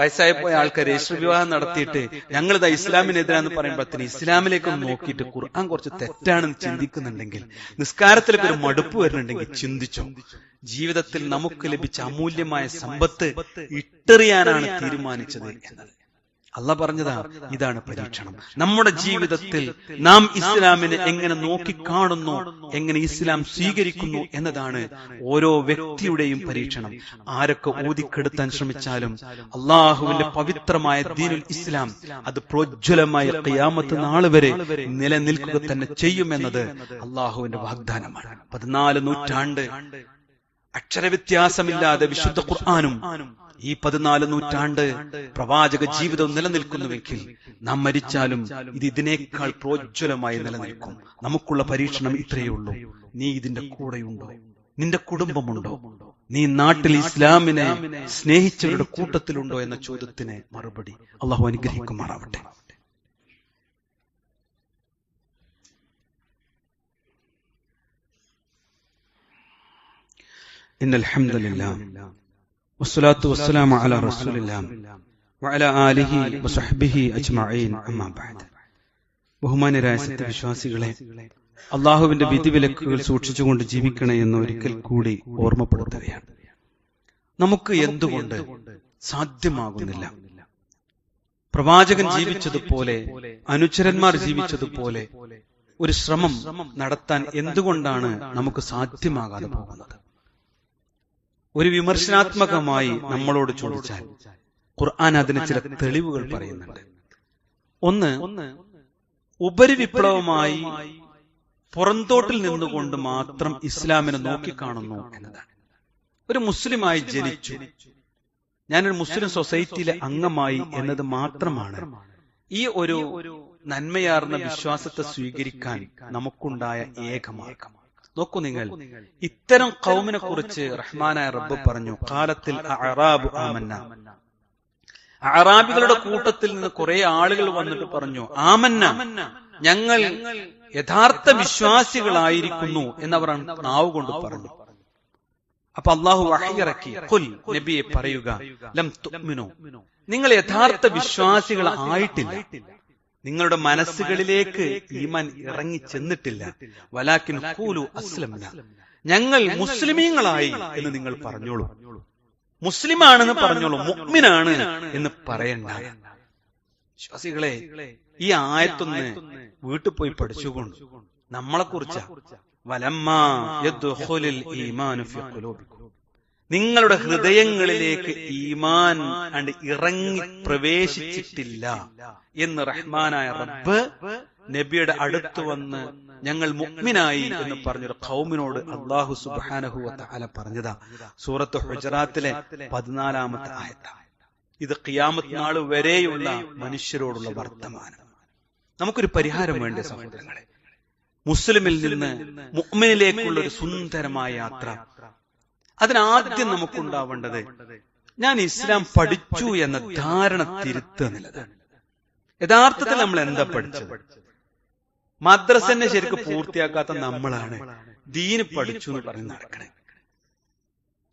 വയസ്സായി പോയ ആൾക്കാർ രജിസ്റ്റർ വിവാഹം നടത്തിയിട്ട് ഞങ്ങളിതാ ഇസ്ലാമിനെതിരാന്ന് പറയുമ്പോഴത്തേന് ഇസ്ലാമിലേക്കൊന്ന് നോക്കിയിട്ട് ഖുർആൻ കുറച്ച് തെറ്റാണെന്ന് ചിന്തിക്കുന്നുണ്ടെങ്കിൽ, നിസ്കാരത്തിലേക്ക് ഒരു മടുപ്പ് വരുന്നുണ്ടെങ്കിൽ ചിന്തിച്ചോ. ജീവിതത്തിൽ നമുക്ക് ലഭിച്ച അമൂല്യമായ സമ്പത്ത് ഇട്ടെറിയാനാണ് തീരുമാനിച്ചത് എന്നത്. അള്ളാഹ് പറഞ്ഞതാ, ഇതാണ് പരീക്ഷണം. നമ്മുടെ ജീവിതത്തിൽ നാം ഇസ്ലാമിനെ എങ്ങനെ നോക്കിക്കാണുന്നു, എങ്ങനെ ഇസ്ലാം സ്വീകരിക്കുന്നു എന്നതാണ് ഓരോ വ്യക്തിയുടെയും പരീക്ഷണം. ആരൊക്കെ ഊതിക്കെടുത്താൻ ശ്രമിച്ചാലും അള്ളാഹുവിന്റെ പവിത്രമായ ദീനുൽ ഇസ്ലാം അത് പ്രോജ്വലമായ ഖിയാമത്ത് നാൾ വരെ നിലനിൽക്കുക തന്നെ ചെയ്യുമെന്നത് അള്ളാഹുവിന്റെ വാഗ്ദാനമാണ്. 14 നൂറ്റാണ്ട് അക്ഷരവ്യത്യാസമില്ലാതെ വിശുദ്ധ ഖുർആനും ഈ 14 നൂറ്റാണ്ട് പ്രവാചക ജീവിതം നിലനിൽക്കുന്നുവെങ്കിൽ നാം മരിച്ചാലും ഇത് ഇതിനേക്കാൾ പ്രോജ്വലമായി നിലനിൽക്കും. നമുക്കുള്ള പരീക്ഷണം ഇത്രയേ ഉള്ളൂ. നീ ഇതിന്റെ കൂടെയുണ്ടോ? നിന്റെ കുടുംബമുണ്ടോ? നീ നാട്ടിൽ ഇസ്ലാമിനെ സ്നേഹിച്ചവരുടെ കൂട്ടത്തിലുണ്ടോ എന്ന ചോദ്യത്തിന് മറുപടി അള്ളാഹു അനുഗ്രഹിക്കുമാറാവട്ടെ. ഇന്നൽ ഹംദുലില്ലാഹ് വസ്സലാത്തു വസ്സലാമു അലാ റസൂലില്ലാഹ് വഅലാ ആലിഹി വസഹ്ബിഹി അജ്മഈൻ, അമ്മാ ബഅദ്. ബഹുമാന്യരായ സത്യവിശ്വാസികളെ, അള്ളാഹുവിന്റെ വിധിവിലക്കുകൾ സൂക്ഷിച്ചുകൊണ്ട് ജീവിക്കണേ എന്ന് ഒരിക്കൽ കൂടി ഓർമ്മപ്പെടുത്തുകയാണ്. നമുക്ക് എന്തുകൊണ്ട് സാധ്യമാകുന്നില്ല? പ്രവാചകൻ ജീവിച്ചതുപോലെ, അനുചരന്മാർ ജീവിച്ചതുപോലെ ഒരു ശ്രമം നടത്താൻ എന്തുകൊണ്ടാണ് നമുക്ക് സാധ്യമാകാതെ പോകുന്നത്? ഒരു വിമർശനാത്മകമായി നമ്മളോട് ചോദിച്ചാൽ ഖുർആൻ അതിന് ചില തെളിവുകൾ പറയുന്നുണ്ട്. ഒന്ന്, ഉപരിവിപ്ലവമായി പുറന്തോട്ടിൽ നിന്നുകൊണ്ട് മാത്രം ഇസ്ലാമിനെ നോക്കിക്കാണുന്നു എന്നതാണ്. ഒരു മുസ്ലിമായി ജനിച്ചു, ഞാനൊരു മുസ്ലിം സൊസൈറ്റിയിലെ അംഗമായി എന്നത് മാത്രമാണ് ഈ ഒരു നന്മയാർന്ന വിശ്വാസത്തെ സ്വീകരിക്കാൻ നമുക്കുണ്ടായ ഏക മാർഗം. നോക്കൂ നിങ്ങൾ, ഇത്തരം ഖൗമിനെ കുറിച്ച് റഹ്മാനായ റബ്ബ് പറഞ്ഞു, ഖാലത്തിൽ അഅറാബു ആമന്ന. അഅറാബികളുടെ കൂട്ടത്തിൽ നിന്ന് കുറെ ആളുകൾ വന്നിട്ട് പറഞ്ഞു, ആമന്ന, ഞങ്ങൾ യഥാർത്ഥ വിശ്വാസികളായിരിക്കുന്നു എന്നവർ നാവ് കൊണ്ട് പറഞ്ഞു. അപ്പൊ അള്ളാഹു വഹി ഇറക്കി, ഖുൽ, നബിയെ പറയുക, ലം തുഅ്മിനു, നിങ്ങൾ യഥാർത്ഥ വിശ്വാസികളായിട്ടില്ല, നിങ്ങളുടെ മനസ്സുകളിലേക്ക് ഈമാൻ ഇറങ്ങി ചെന്നിട്ടില്ല. വലാകിൻ ഖൂലു അസ്ലംന, ഞങ്ങൾ മുസ്ലിമീങ്ങളായി എന്ന് നിങ്ങൾ പറഞ്ഞോളൂ. മുസ്ലിമാണെന്ന് പറഞ്ഞോളൂ, മുഅ്മിനാണ് എന്ന് പറയണ്ട. വിശ്വാസികളെ, ഈ ആയത്തൊന്ന് വീട്ടിൽ പോയി പഠിച്ചുകൊണ്ട് നമ്മളെ കുറിച്ച വലമ്മാ യദ്ഖുലുൽ ഈമാനു ഫീ ഖുലൂബിക്കും, നിങ്ങളുടെ ഹൃദയങ്ങളിലേക്ക് ഈമാൻ അണ്ട് ഇറങ്ങി പ്രവേശിച്ചിട്ടില്ല എന്ന് റഹ്മാനായ റബ്ബ് നബിയുടെ അടുത്ത് വന്ന് ഞങ്ങൾ മുഅ്മിനായി എന്ന് പറഞ്ഞൊരു ഖൗമിനോട് അല്ലാഹു സുബ്ഹാനഹു വ തആല പറഞ്ഞതാ. സൂറത്ത് ഹുജറാത്തിലെ 14-ാമത്തെ ആയത്ത്. ഇത് ഖിയാമത്ത് നാൾ വരെയുള്ള മനുഷ്യരോടുള്ള വർത്തമാനം. നമുക്കൊരു പരിഹാരം വേണ്ട സഹോദരങ്ങളെ. മുസ്ലിമിൽ നിന്ന് മുഅ്മിനിലേക്കുള്ള ഒരു സുന്ദരമായ യാത്ര. അതിനാദ്യം നമുക്കുണ്ടാവേണ്ടത് ഞാൻ ഇസ്ലാം പഠിച്ചു എന്ന ധാരണ തിരുത്തുക എന്നുള്ളതാണ്. യഥാർത്ഥത്തിൽ നമ്മൾ എന്താ പഠിച്ചത്? മദ്രസനെ ശരിക്കും പൂർത്തിയാക്കാത്ത നമ്മളാണ് ദീന് പഠിച്ചു എന്ന് പറഞ്ഞ് നടക്കണേ.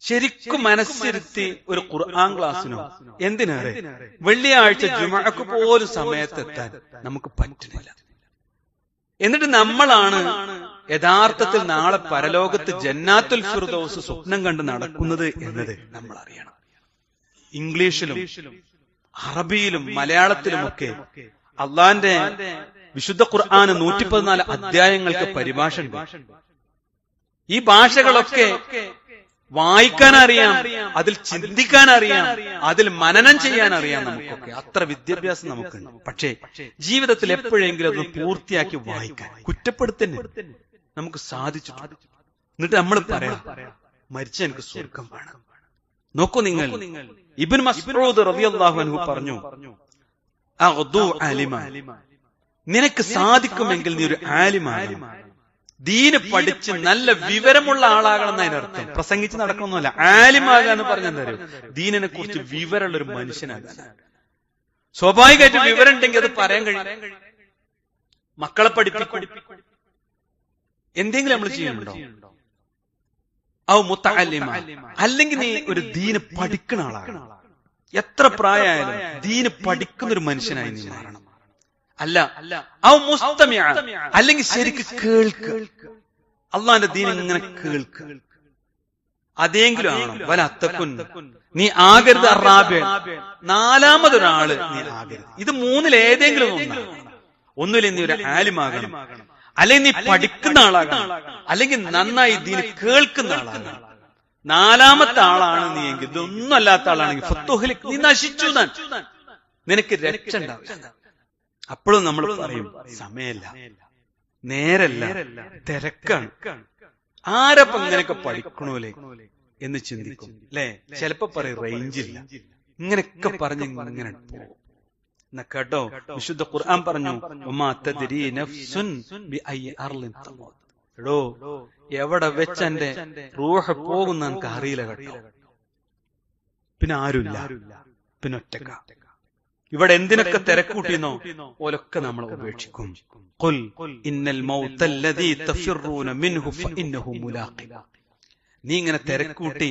ശരിക്കും മനസ്സിരുത്തി ഒരു ഖുർആൻ ക്ലാസ്സിനോ എന്തിനേറെ വെള്ളിയാഴ്ച ജുമുഅക്ക് പോലും സമയത്തെത്താൻ നമുക്ക് പറ്റുന്നില്ല. എന്നിട്ട് നമ്മളാണ് യഥാർത്ഥത്തിൽ നാളെ പരലോകത്ത് ജന്നാത്തുൽ ഫിർദൗസ് സ്വപ്നം കണ്ട് നടക്കുന്നത് എന്നത് നമ്മൾ അറിയണം. ഇംഗ്ലീഷിലും അറബിയിലും മലയാളത്തിലുമൊക്കെ അള്ളാന്റെ വിശുദ്ധ ഖുർആന് 114 അധ്യായങ്ങൾക്ക് പരിഭാഷ ഉണ്ട്. ഈ ഭാഷകളൊക്കെ വായിക്കാൻ അറിയാം, അതിൽ ചിന്തിക്കാൻ അറിയാം, അതിൽ മനനം ചെയ്യാൻ അറിയാം. നമുക്കൊക്കെ അത്ര വിദ്യാഭ്യാസം നമുക്കുണ്ട്. പക്ഷേ ജീവിതത്തിൽ എപ്പോഴെങ്കിലും അതൊന്ന് പൂർത്തിയാക്കി വായിക്കാൻ കുറ്റപ്പെടുത്തന്നെ നമുക്ക് സാധിച്ചിട്ടുണ്ട്. എന്നിട്ട് നമ്മൾ പറയാം, മരിച്ച എനിക്ക് സ്വർഗം വേണം. നോക്കൂ നിങ്ങൾ, ഇബ്നു മസ്ഊദ് റളിയല്ലാഹു അൻഹു പറഞ്ഞു, അഗ്ദു ആലിമ, നിനക്ക് സാധിക്കുമെങ്കിൽ നീ ഒരു ആലിമാണ്. ദീന് പഠിച്ച് നല്ല വിവരമുള്ള ആളാകണം എന്നതിനർത്ഥം. പ്രസംഗിച്ച് നടക്കണമെന്നല്ല, ആലിമാകാന്ന് പറഞ്ഞെന്തരും ദീനിനെ കുറിച്ച് വിവരമുള്ള ഒരു മനുഷ്യനാകാൻ. സ്വാഭാവികമായിട്ട് വിവരം ഉണ്ടെങ്കിൽ അത് പറയാൻ കഴിയും. മക്കളെ പഠിപ്പിക്കും, എന്തെങ്കിലും നമ്മൾ ചെയ്യുന്നുണ്ടോ? ഔ മുത്തഅല്ലിമ, അല്ലെങ്കിൽ നീ ഒരു ദീന് പഠിക്കുന്ന ആളാണ്. എത്ര പ്രായമായാലും ദീന് പഠിക്കുന്ന ഒരു മനുഷ്യനായി നീ മാറണം. അല്ല ഔ മുസ്തമിഅ, അല്ലെങ്കിൽ ശരിക്ക് കേൾക്ക്, അള്ളാന്റെ ദീൻ ഇങ്ങനെ കേൾക്ക്. അതെങ്കിലും ആണോ? വലത്തക്കുൻ, നീ ആകരുത് അറാബ്, നാലാമതൊരാള് നീ ആകരുത്. ഇത് മൂന്നിൽ ഏതെങ്കിലും ഒന്നുമില്ല. നീ ഒരു ആലിമാകണം, അല്ലെങ്കിൽ നീ പഠിക്കുന്ന ആളാകണം, അല്ലെങ്കിൽ നന്നായി ദീന് കേൾക്കുന്ന ആളാകണം. നാലാമത്തെ ആളാണ് നീ എങ്കിൽ, ഇതൊന്നും അല്ലാത്ത ആളാണെങ്കിൽ ഫത്തുഹ്ലിക്, നീ നശിച്ചു, നിനക്ക് രക്ഷ ഉണ്ടാവില്ല. അപ്പോഴും നമ്മൾ പറയും സമയല്ല, നേരല്ല, തിരക്കാണ്, ആരപ്പം ഇങ്ങനെയൊക്കെ പഠിക്കണോലെ എന്ന് ചിന്തിക്കും അല്ലെ. ചിലപ്പോ പറയും റേഞ്ചില്ല, ഇങ്ങനെയൊക്കെ പറഞ്ഞ് ഇങ്ങനെ പോകും. എന്നാ കേട്ടോ, വിശുദ്ധ ഖുർആൻ പറഞ്ഞു, എടോ എവിടെ വെച്ച് എന്റെ റൂഹ് പോകുന്ന എനിക്ക് അറിയില്ല കേട്ടോ. പിന്നെ ആരുമില്ല, പിന്നെ ഒറ്റക്ക. ഇവിടെ എന്തിനൊക്കെ തിരക്കൂട്ടിന്നോ ഓലൊക്കെ നമ്മളെ ഉപേക്ഷിക്കും. ഖുൽ ഇന്നൽ മൗതല്ലദീ തഫിറൂന മിൻഹു ഫഇന്നഹു മുലാഖിക. നീ ഇങ്ങനെ തിരക്കൂട്ടി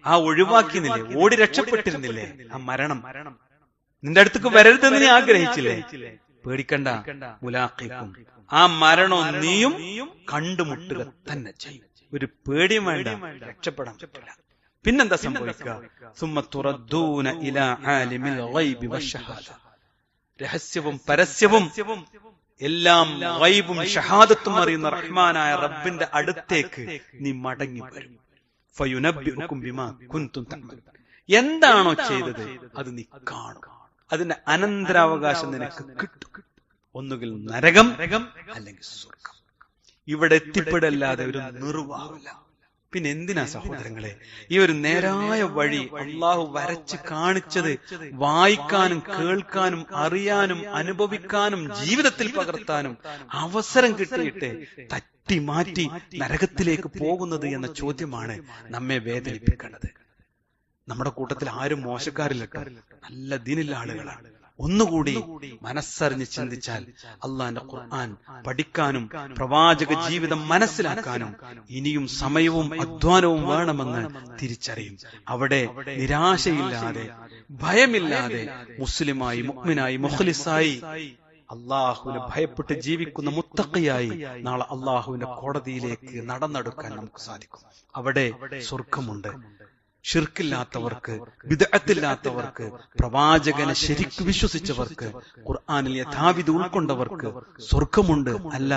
ആ ഒഴിവാക്കിന്നില്ലേ, ഓടി രക്ഷപ്പെട്ടിരുന്നില്ലേ, ആ മരണം നിന്റെ അടുത്തേക്ക് വരരുതെന്ന് നീ ആഗ്രഹിച്ചില്ലേ? പേടിക്കണ്ട, മുലാഖിക്കും, ആ മരണം നീയും കണ്ടുമുട്ടുക തന്നെ ചെയ്യും. ഒരു പേടിയും വേണ്ട, രക്ഷപ്പെടാൻ പറ്റില്ല. പിന്നെന്താ സംഭവിക്കുക? സുമ്മ തുറദ്ദൂന ഇലാ ആലിമിൽ ഗൈബി വശഹാദ, രഹസ്യവും പരസ്യവും എല്ലാം ഗൈബും ഷഹാദത്തും അറിയുന്ന റഹ്മാനായ റബ്ബിന്റെ അടുത്തേക്ക് നീ മടങ്ങി വരും. ഫയുനബ്ബിഉകും ബിമാ കുൻതും തഅമലൂൻ, എന്താണോ ചെയ്തത് അത് നീ കാണും. അതിന്റെ അനന്തരാവകാശം നിനക്ക് കിട്ടും. ഒന്നുകിൽ നരകം അല്ലെങ്കിൽ സ്വർഗം. ഇവിടെ എത്തിപ്പെടല്ലാതെ ഒരു നിർവാഹമില്ല. പിന്നെ എന്തിനാ സഹോദരങ്ങളെ ഈ ഒരു നേരായ വഴി അള്ളാഹു വരച്ച് കാണിച്ചത്? വായിക്കാനും കേൾക്കാനും അറിയാനും അനുഭവിക്കാനും ജീവിതത്തിൽ പകർത്താനും അവസരം കിട്ടിയിട്ട് തട്ടി മാറ്റി നരകത്തിലേക്ക് പോകുന്നത് എന്ന ചോദ്യമാണ് നമ്മെ വേദനിപ്പിക്കേണ്ടത്. നമ്മുടെ കൂട്ടത്തിൽ ആരും മോശക്കാരില്ല, നല്ല ദീനുള്ള ആളുകളാണ്. ഒന്നുകൂടി മനസ്സറിഞ്ഞ് ചിന്തിച്ചാൽ അള്ളാന്റെ ഖുർആൻ പഠിക്കാനും പ്രവാചക ജീവിതം മനസ്സിലാക്കാനും ഇനിയും സമയവും അധ്വാനവും വേണമെന്ന് തിരിച്ചറിയും. അവിടെ നിരാശയില്ലാതെ ഭയമില്ലാതെ മുസ്ലിമായി, മുഅ്മിനായി, മുഖ്ലിസായി, അള്ളാഹുവിനെ ഭയപ്പെട്ട് ജീവിക്കുന്ന മുത്തഖിയായി നാളെ അള്ളാഹുവിന്റെ കോടതിയിലേക്ക് നടന്നെടുക്കാൻ നമുക്ക് സാധിക്കും. അവിടെ സ്വർഗമുണ്ട്. ഷിർക്കില്ലാത്തവർക്ക്, ബിദ്അത്തില്ലാത്തവർക്ക്, പ്രവാചകനെ ശരിക്കു വിശ്വസിച്ചവർക്ക്, ഖുർആനിൽ യഥാവിധി ഉൾക്കൊണ്ടവർക്ക് സ്വർഗമുണ്ട്. അല്ല,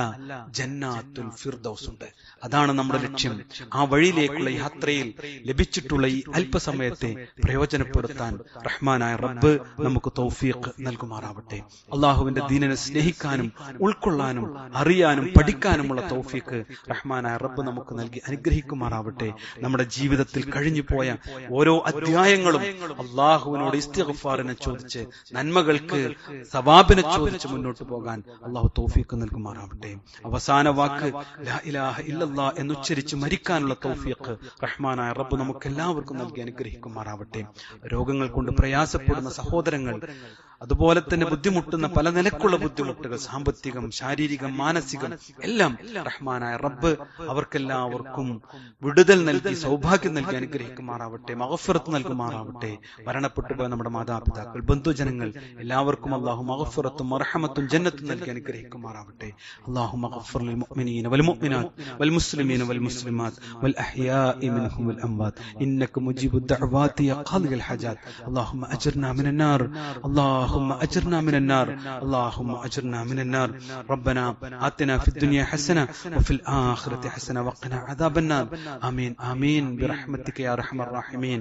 ജന്നാത്തുൽ ഫിർദൗസ് ഉണ്ട്. അതാണ് നമ്മുടെ ലക്ഷ്യം. ആ വഴിയിലേക്കുള്ള യാത്രയിൽ ലഭിച്ചിട്ടുള്ള ഈ അല്പസമയത്തെ പ്രയോജനപ്പെടുത്താൻ റഹ്മാനായ റബ്ബ് നമുക്ക് തൗഫീഖ് നൽകുമാറാവട്ടെ. അള്ളാഹുവിന്റെ ദീനിനെ സ്നേഹിക്കാനും ഉൾക്കൊള്ളാനും അറിയാനും പഠിക്കാനുമുള്ള തൗഫീഖ് റഹ്മാനായ റബ്ബ് നമുക്ക് നൽകി അനുഗ്രഹിക്കുമാറാവട്ടെ. നമ്മുടെ ജീവിതത്തിൽ കഴിഞ്ഞു പോയ ഓരോ അധ്യായങ്ങളും അള്ളാഹുവിനോട് ഇസ്തിഗ്ഫാറിനെ ചോദിച്ച്, നന്മകൾക്ക് സവാബിനെ ചോദിച്ച് മുന്നോട്ട് പോകാൻ അള്ളാഹു തൗഫീഖ് നൽകുമാറാവട്ടെ. അവസാന വാക്ക് ലാ ഇലാഹ ഇല്ലല്ലാഹ് എന്നുച്ചരിച്ച് മരിക്കാനുള്ള തൗഫീഖ് റഹ്മാനായ റബ്ബ് നമുക്ക് എല്ലാവർക്കും നൽകി അനുഗ്രഹിക്കുമാറാവട്ടെ. രോഗങ്ങൾ കൊണ്ട് പ്രയാസപ്പെടുന്ന സഹോദരങ്ങൾ, അതുപോലെ തന്നെ ബുദ്ധിമുട്ടുന്ന പല നിലക്കുള്ള ബുദ്ധിമുട്ടുകൾ, സാമ്പത്തികം, ശാരീരികം, മാനസികം എല്ലാം റഹ്മാനായ റബ്ബ് അവർക്കെല്ലാവർക്കും വിടുതൽ നൽകി സൗഭാഗ്യം നൽകി അനുഗ്രഹിക്കുമാറാവട്ടെ. മഗ്ഫിറത്ത് നൽകുമാറാവട്ടെ. മരണപ്പെട്ടുപോയ നമ്മുടെ മാതാപിതാക്കൾ, ബന്ധുജനങ്ങൾ എല്ലാവർക്കും അല്ലാഹു മഗ്ഫിറത്തും മർഹമത്തും ജന്നത്തും നൽകി അനുഗ്രഹിക്കുമാറാവട്ടെ. അല്ലാഹുമ്മ ഗഫിർ ലിൽ മുഅ്മിനീന വൽ മുഅ്മിനാത്ത് വൽ മുസ്ലിമീന വൽ മുസ്ലിമാത്ത് വൽ അഹ്യാഇ മിൻഹും വൽ അംവാത് ഇന്നക മുജീബുദ് ദഅവാതി യാ ഖാദിൽ ഹജാത്ത്. അല്ലാഹുമ്മ അജ്ർനാ മിനൻ നാർ, اللهم أجرنا من النار، اللهم أجرنا من النار. ربنا آتنا في الدنيا حسنة وفي الآخرة حسنة وقنا عذاب النار. آمين آمين برحمتك يا أرحم الراحمين.